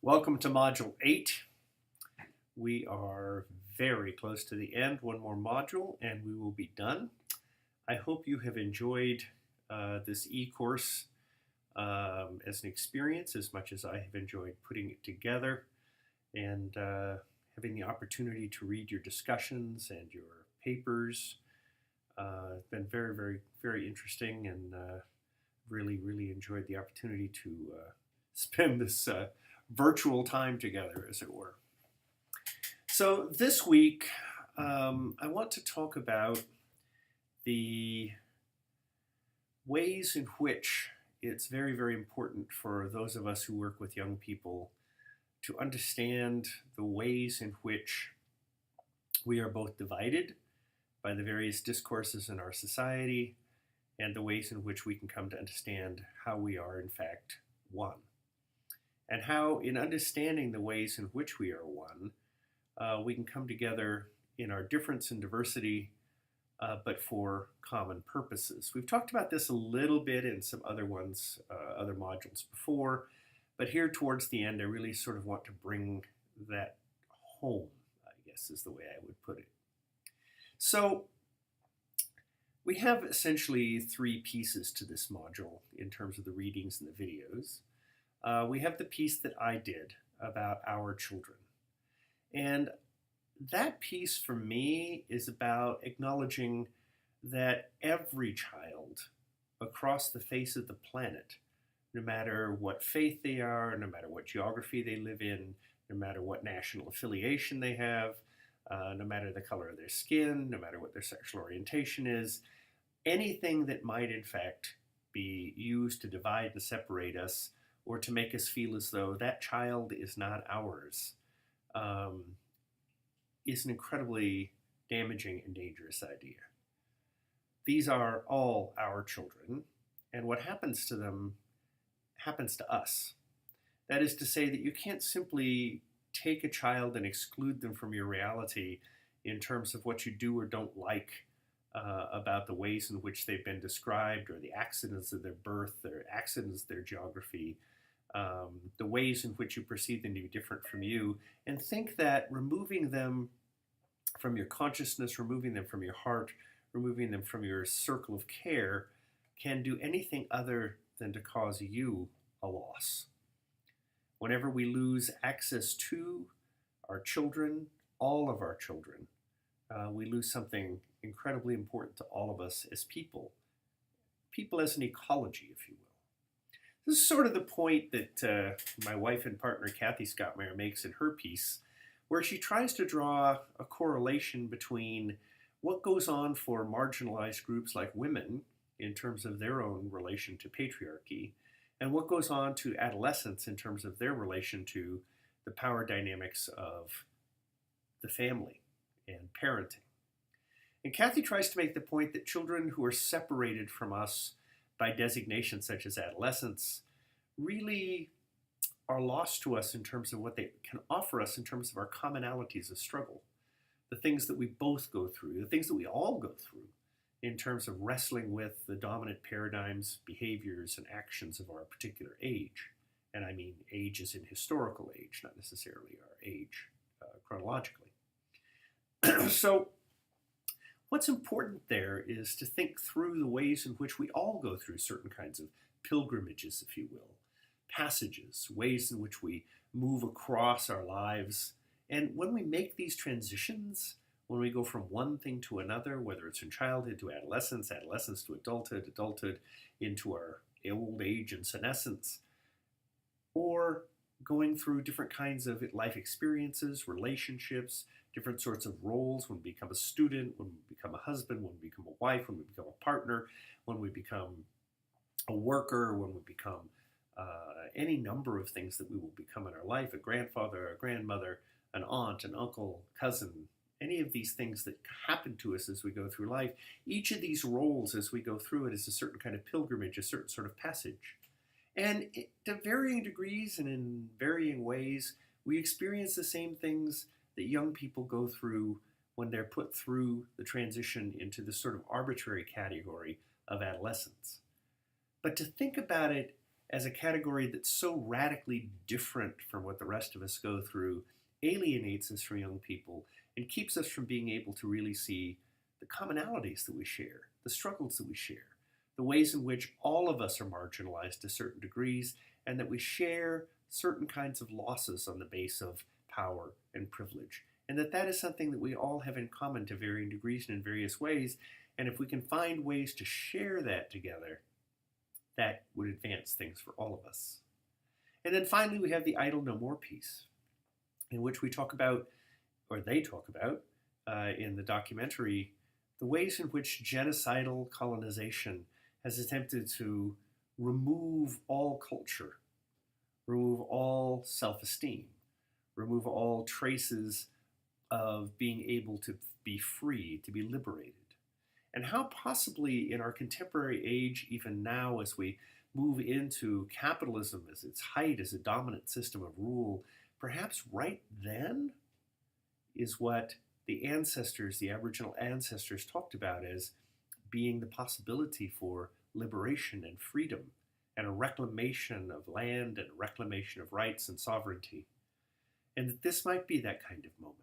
Welcome to Module 8. We are very close to the end. One more module and we will be done. I hope you have enjoyed this e-course as an experience as much as I have enjoyed putting it together and having the opportunity to read your discussions and your papers. It's been very, very, very interesting and really enjoyed the opportunity to spend this virtual time together, as it were. So this week, I want to talk about the ways in which it's very, very important for those of us who work with young people to understand the ways in which we are both divided by the various discourses in our society and the ways in which we can come to understand how we are, in fact, one. And how, in understanding the ways in which we are one, we can come together in our difference and diversity, but for common purposes. We've talked about this a little bit in some other other modules before, but here towards the end, I really sort of want to bring that home, I guess is the way I would put it. So we have essentially three pieces to this module in terms of the readings and the videos. We have the piece that I did about our children. And that piece for me is about acknowledging that every child across the face of the planet, no matter what faith they are, no matter what geography they live in, no matter what national affiliation they have, no matter the color of their skin, no matter what their sexual orientation is, anything that might in fact be used to divide and separate us or to make us feel as though that child is not ours, is an incredibly damaging and dangerous idea. These are all our children, and what happens to them happens to us. That is to say that you can't simply take a child and exclude them from your reality in terms of what you do or don't like about the ways in which they've been described, or the accidents of their birth, their accidents, their geography, the ways in which you perceive them to be different from you, and think that removing them from your consciousness, removing them from your heart, removing them from your circle of care can do anything other than to cause you a loss. Whenever we lose access to our children, all of our children, we lose something incredibly important to all of us as people as an ecology, if you will. This is sort of the point that my wife and partner Kathy Skott-Myhre makes in her piece, where she tries to draw a correlation between what goes on for marginalized groups like women in terms of their own relation to patriarchy, and what goes on to adolescents in terms of their relation to the power dynamics of the family and parenting. And Kathy tries to make the point that children who are separated from us by designations such as adolescence really are lost to us in terms of what they can offer us in terms of our commonalities of struggle, the things that we both go through, the things that we all go through in terms of wrestling with the dominant paradigms, behaviors, and actions of our particular age. And I mean age as in historical age, not necessarily our age chronologically. So what's important there is to think through the ways in which we all go through certain kinds of pilgrimages, if you will, passages, ways in which we move across our lives. And when we make these transitions, when we go from one thing to another, whether it's in childhood to adolescence, adolescence to adulthood, adulthood into our old age and senescence, or going through different kinds of life experiences, relationships, different sorts of roles, when we become a student, when we become a husband, when we become a wife, when we become a partner, when we become a worker, when we become any number of things that we will become in our life, a grandfather, a grandmother, an aunt, an uncle, cousin, any of these things that happen to us as we go through life. Each of these roles as we go through it is a certain kind of pilgrimage, a certain sort of passage. And to varying degrees and in varying ways, we experience the same things that young people go through when they're put through the transition into this sort of arbitrary category of adolescence. But to think about it as a category that's so radically different from what the rest of us go through, alienates us from young people and keeps us from being able to really see the commonalities that we share, the struggles that we share, the ways in which all of us are marginalized to certain degrees, and that we share certain kinds of losses on the base of power and privilege. And that is something that we all have in common to varying degrees and in various ways. And if we can find ways to share that together, that would advance things for all of us. And then finally, we have the Idle No More piece, in which we talk about, or they talk about, in the documentary, the ways in which genocidal colonization has attempted to remove all culture, remove all self-esteem, remove all traces of being able to be free, to be liberated. And how possibly in our contemporary age, even now as we move into capitalism as its height as a dominant system of rule, perhaps right then is what the ancestors, the Aboriginal ancestors, talked about as being the possibility for liberation and freedom and a reclamation of land and a reclamation of rights and sovereignty. And that this might be that kind of moment.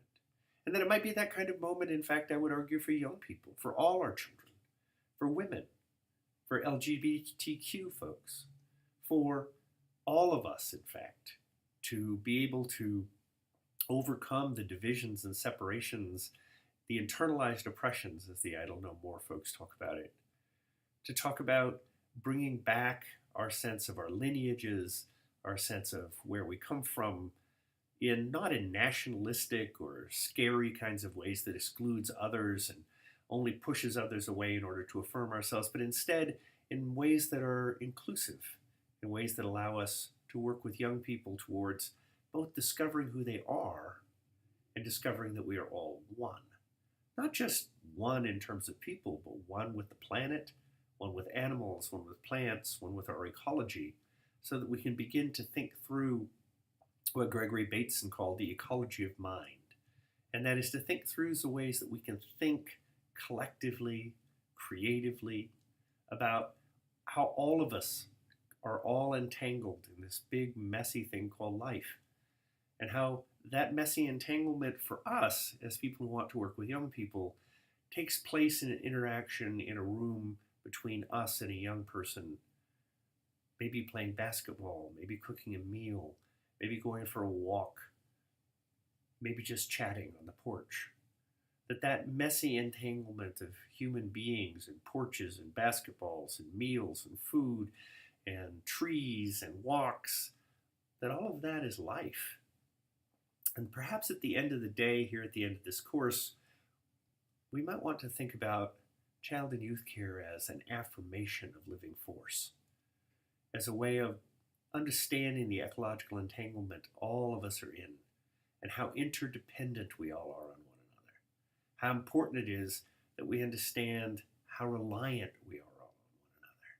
And that it might be that kind of moment, in fact, I would argue, for young people, for all our children, for women, for LGBTQ folks, for all of us, in fact, to be able to overcome the divisions and separations, the internalized oppressions, as the Idle No More folks talk about it, to talk about bringing back our sense of our lineages, our sense of where we come from, not in nationalistic or scary kinds of ways that excludes others and only pushes others away in order to affirm ourselves, but instead in ways that are inclusive, in ways that allow us to work with young people towards both discovering who they are and discovering that we are all one. Not just one in terms of people, but one with the planet, one with animals, one with plants, one with our ecology, so that we can begin to think through what Gregory Bateson called the ecology of mind. And that is to think through the ways that we can think collectively, creatively, about how all of us are all entangled in this big, messy thing called life. And how that messy entanglement for us, as people who want to work with young people, takes place in an interaction in a room between us and a young person, maybe playing basketball, maybe cooking a meal, maybe going for a walk, maybe just chatting on the porch. That messy entanglement of human beings and porches and basketballs and meals and food and trees and walks, that all of that is life. And perhaps at the end of the day, here at the end of this course, we might want to think about child and youth care as an affirmation of living force, as a way of understanding the ecological entanglement all of us are in, and how interdependent we all are on one another. How important it is that we understand how reliant we are all on one another,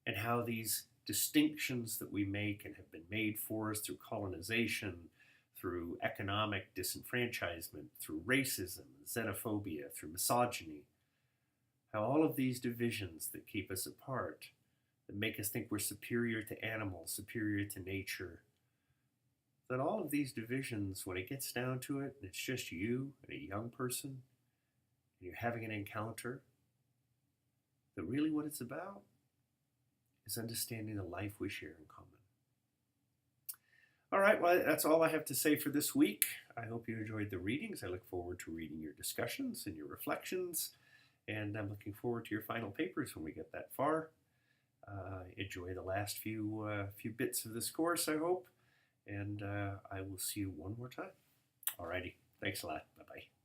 and how these distinctions that we make and have been made for us through colonization, through economic disenfranchisement, through racism, xenophobia, through misogyny, how all of these divisions that keep us apart, that make us think we're superior to animals, superior to nature, that all of these divisions, when it gets down to it, and it's just you and a young person, and you're having an encounter, that really what it's about is understanding the life we share in common. All right, well, that's all I have to say for this week. I hope you enjoyed the readings. I look forward to reading your discussions and your reflections, and I'm looking forward to your final papers when we get that far. Enjoy the last few bits of this course, I hope, and I will see you one more time. Alrighty, thanks a lot. Bye-bye.